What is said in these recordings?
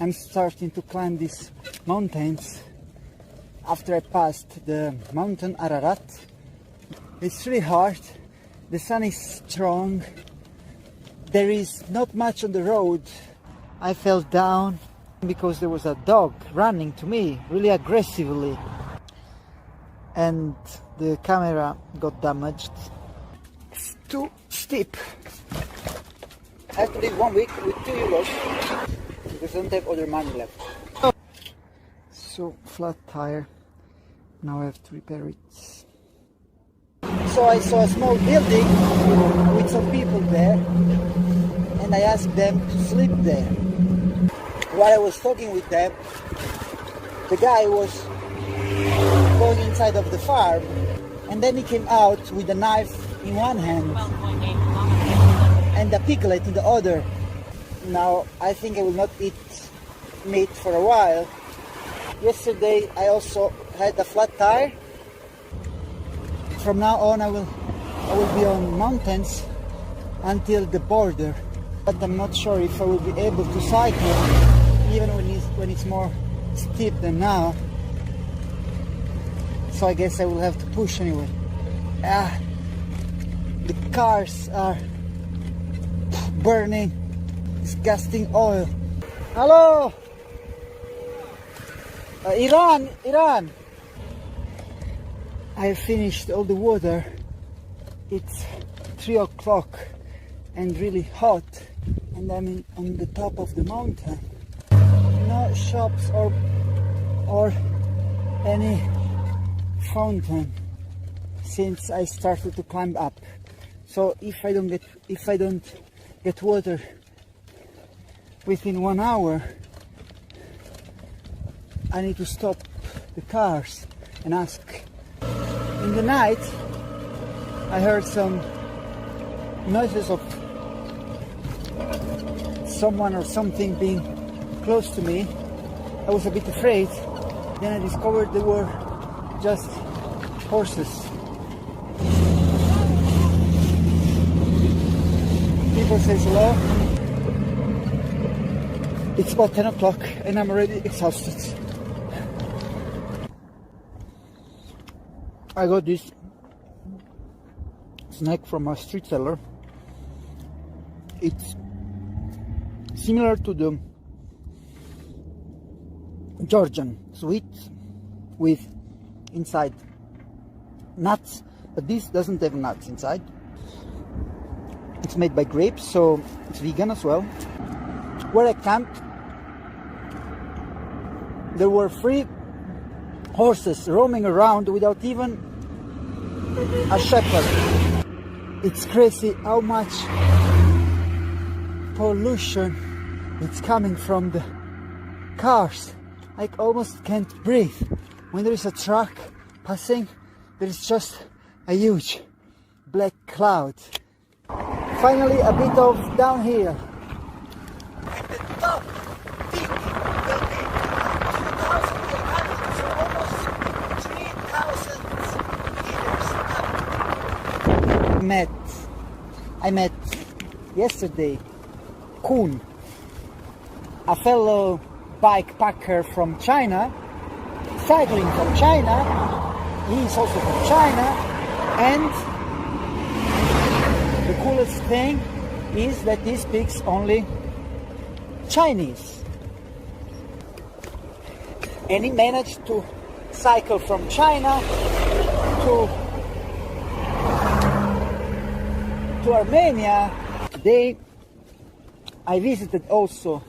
I'm starting to climb these mountains after I passed the mountain Ararat. It's really hard, the sun is strong, there is not much on the road. I fell down because there was a dog running to me really aggressively and the camera got damaged. It's too steep. I have to live 1 week with €2 because I don't have other money left. So flat tire, now I have to repair it. So I saw a small building with some people there and I asked them to sleep there. While I was talking with them, the guy was going inside of the farm and then he came out with a knife in one hand and a piglet in the other. Now I think I will not eat meat for a while. Yesterday I also had a flat tire. From now on I will be on mountains until the border, but I'm not sure if I will be able to cycle even when it's more steep than now. So I guess I will have to push anyway. The cars are burning disgusting oil. Hello! Iran! I have finished all the water. It's 3 o'clock and really hot and I'm on the top of the mountain. No shops or any fountain since I started to climb up. So if I don't get water within 1 hour, I need to stop the cars and ask. In the night I heard some noises of someone or something being close to me. I was a bit afraid. Then I discovered they were just horses. People say hello. It's about 10 o'clock and I'm already exhausted. I got this snack from a street seller. It's similar to the Georgian sweet with inside nuts, but this doesn't have nuts inside. It's made by grapes, so it's vegan as well. Where I camped, there were 3 horses roaming around without even a shepherd. It's crazy how much pollution is coming from the cars. I almost can't breathe. When there is a truck passing, there is just a huge black cloud. Finally, a bit of downhill. At the top, peak will be 2,000 so almost 3,000 meters up. I met yesterday Kun, a fellow bikepacker from China, cycling from China. He is also from China, and the coolest thing is that he speaks only Chinese. And he managed to cycle from China to Armenia. Today I visited also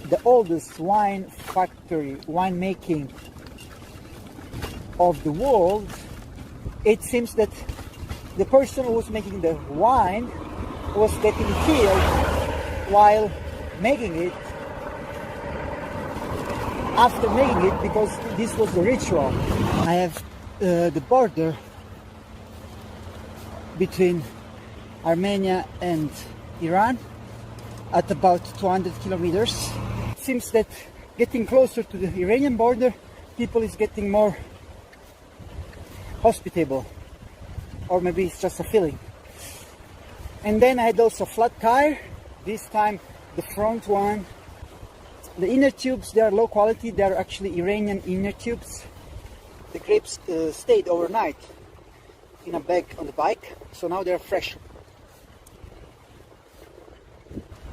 the oldest wine factory, winemaking of the world. It seems that the person who was making the wine was getting killed while making it, after making it, because this was the ritual. I have the border between Armenia and Iran at about 200 kilometers. It seems that getting closer to the Iranian border, people is getting more hospitable, or maybe it's just a feeling. And then I had also a flat tire. This time the front one. The inner tubes, they are low quality. They are actually Iranian inner tubes. The grips stayed overnight in a bag on the bike, so now they're fresh.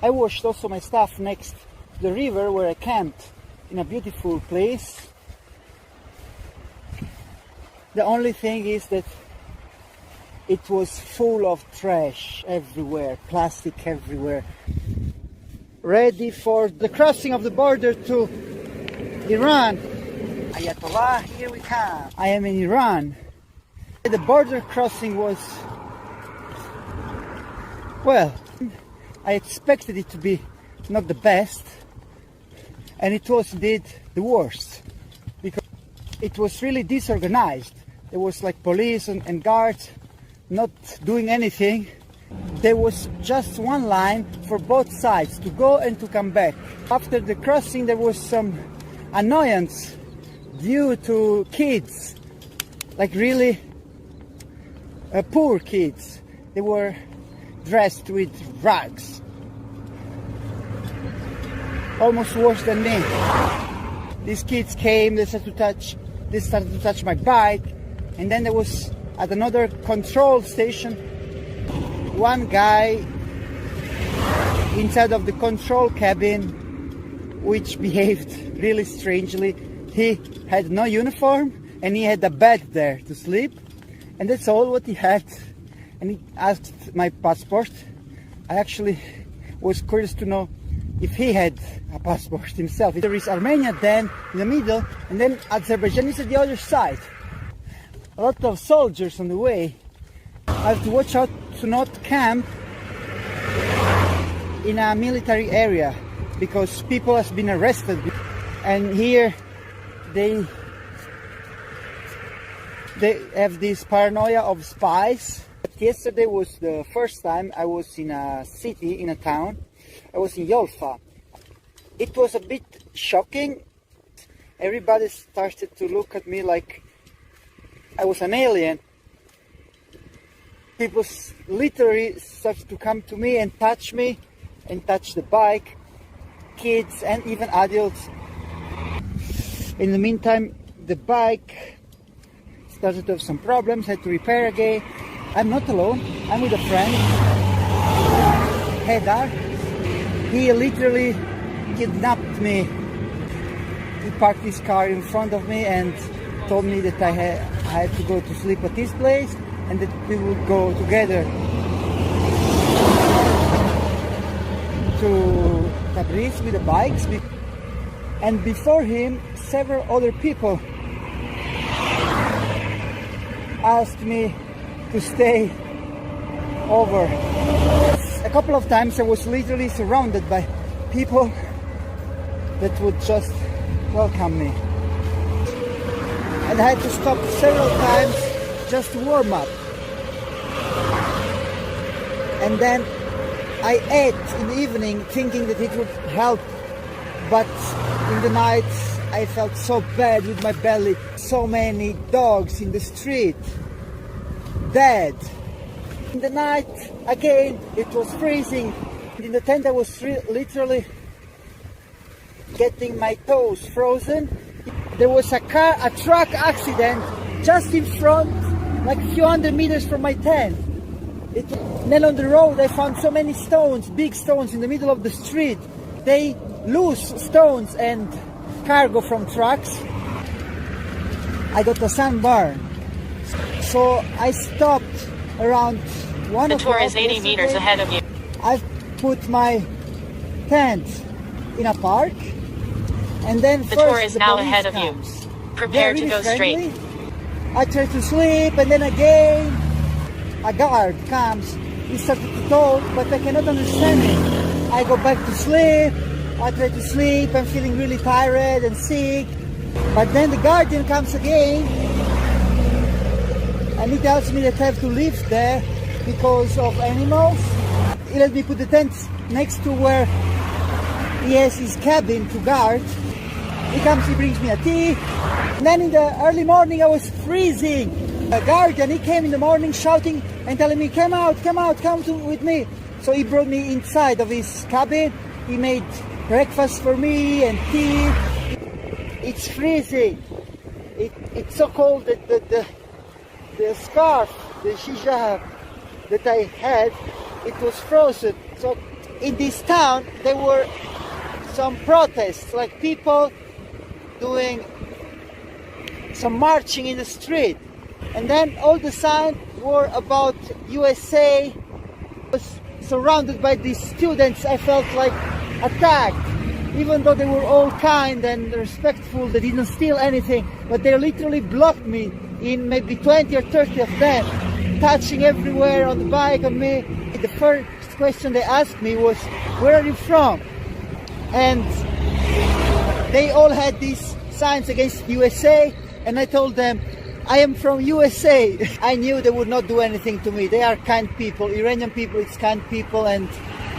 I washed also my stuff next to the river where I camped in a beautiful place. The only thing is that it was full of trash everywhere, plastic everywhere. Ready for the crossing of the border to Iran. Ayatollah, here we come. I am in Iran. The border crossing was, well, I expected it to be not the best, and it was indeed the worst, because it was really disorganized. There was like police and guards not doing anything. There was just one line for both sides to go and to come back. After the crossing there was some annoyance due to kids, like really poor kids. They were dressed with rags, almost worse than me. These kids came, they started to touch my bike, and then there was at another control station one guy inside of the control cabin which behaved really strangely. He had no uniform and he had a bed there to sleep, and that's all what he had. And he asked my passport. I actually was curious to know if he had a passport himself. There is Armenia then in the middle, and then Azerbaijan is at the other side. A lot of soldiers on the way. I have to watch out to not camp in a military area, because people have been arrested, and here they have this paranoia of spies. Yesterday was the first time I was in a city, in a town. I was in Yolfa. It was a bit shocking. Everybody started to look at me like I was an alien. People literally started to come to me and touch the bike, kids and even adults. In the meantime, the bike started to have some problems, had to repair again. I'm not alone, I'm with a friend, Hedar. He literally kidnapped me. He parked his car in front of me and told me that I had to go to sleep at his place, and that we would go together to Tabriz with the bikes. And before him, several other people asked me to stay over. A couple of times I was literally surrounded by people that would just welcome me. And I had to stop several times just to warm up. And then I ate in the evening thinking that it would help, but in the night I felt so bad with my belly. So many dogs in the street, dead. In the night again it was freezing. In the tent I was literally getting my toes frozen. There was a truck accident just in front, like a few hundred meters from my tent. Then on the road I found so many stones, big stones in the middle of the street. They loose stones and cargo from trucks. I got a sunburn. So I stopped around 1 o'clock. The tour is 80 meters ahead of you. I've put my tent in a park, and then the tour is now ahead of you. Prepare to go straight. I try to sleep, and then again a guard comes. He started to talk, but I cannot understand him. I go back to sleep. I try to sleep. I'm feeling really tired and sick. But then the guardian comes again, and he tells me that I have to live there because of animals. He let me put the tent next to where he has his cabin to guard. He comes, he brings me a tea. And then in the early morning I was freezing. A guardian, he came in the morning shouting and telling me, come with me. So he brought me inside of his cabin, He made breakfast for me and tea. It's freezing. It's so cold that the scarf, the hijab that I had, it was frozen. So in this town there were some protests, like people doing some marching in the street, and then all the signs were about USA. I was surrounded by these students. I felt like attacked, even though they were all kind and respectful. They didn't steal anything, but they literally blocked me in maybe 20 or 30 of them, touching everywhere on the bike on me. The first question they asked me was, "Where are you from?" And they all had these signs against USA, and I told them, "I am from USA." I knew they would not do anything to me. They are kind people. Iranian people, it's kind people, and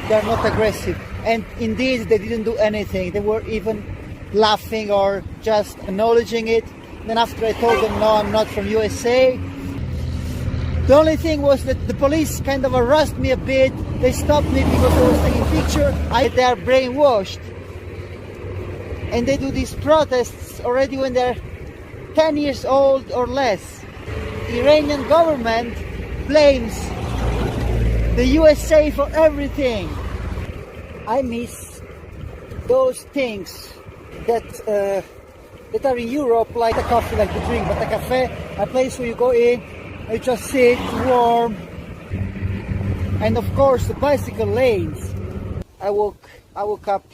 they are not aggressive. And indeed, they didn't do anything. They were even laughing or just acknowledging it. Then after I told them, "No, I'm not from USA," the only thing was that the police kind of harassed me a bit. They stopped me because I was taking a picture. They are brainwashed. And they do these protests already when they're 10 years old or less. The Iranian government blames the USA for everything. I miss those things that are in Europe, like a coffee, like the drink, but a cafe, a place where you go in, you just sit warm, and of course the bicycle lanes. I woke up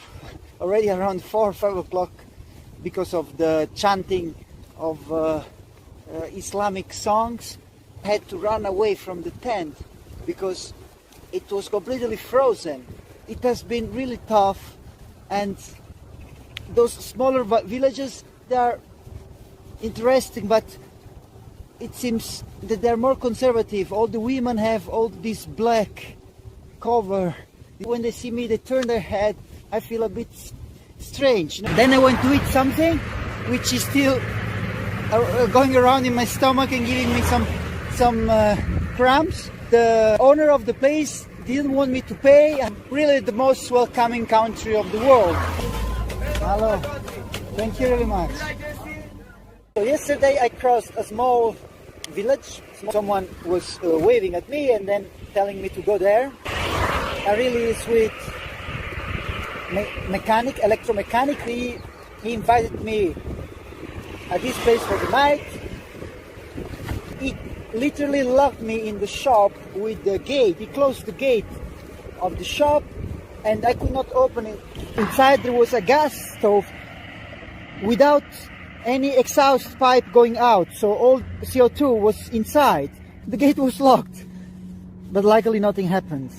already around 4 or 5 o'clock because of the chanting of Islamic songs. I had to run away from the tent because it was completely frozen. It has been really tough, and those smaller villages, they are interesting, but it seems that they're more conservative. All the women have all this black cover. When they see me, they turn their head. I feel a bit strange. Then I went to eat something which is still going around in my stomach and giving me some cramps. The owner of the place didn't want me to pay. I'm really the most welcoming country of the world. Hello. Thank you very much. So yesterday I crossed a small village. Someone was waving at me and then telling me to go there. A really sweet electromechanic. He invited me at this place for the night. He literally locked me in the shop with the gate. He closed the gate of the shop and I could not open it. Inside there was a gas stove without any exhaust pipe going out, so all CO2 was inside. The gate was locked, but luckily nothing happened.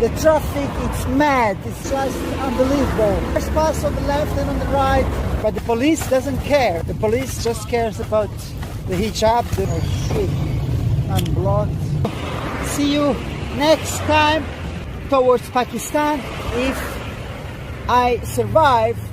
The traffic, it's mad, it's just unbelievable. There's cars on the left and on the right, but the police doesn't care. The police just cares about the hijab. Oh shit, I'm blocked. See you next time towards Pakistan if I survive.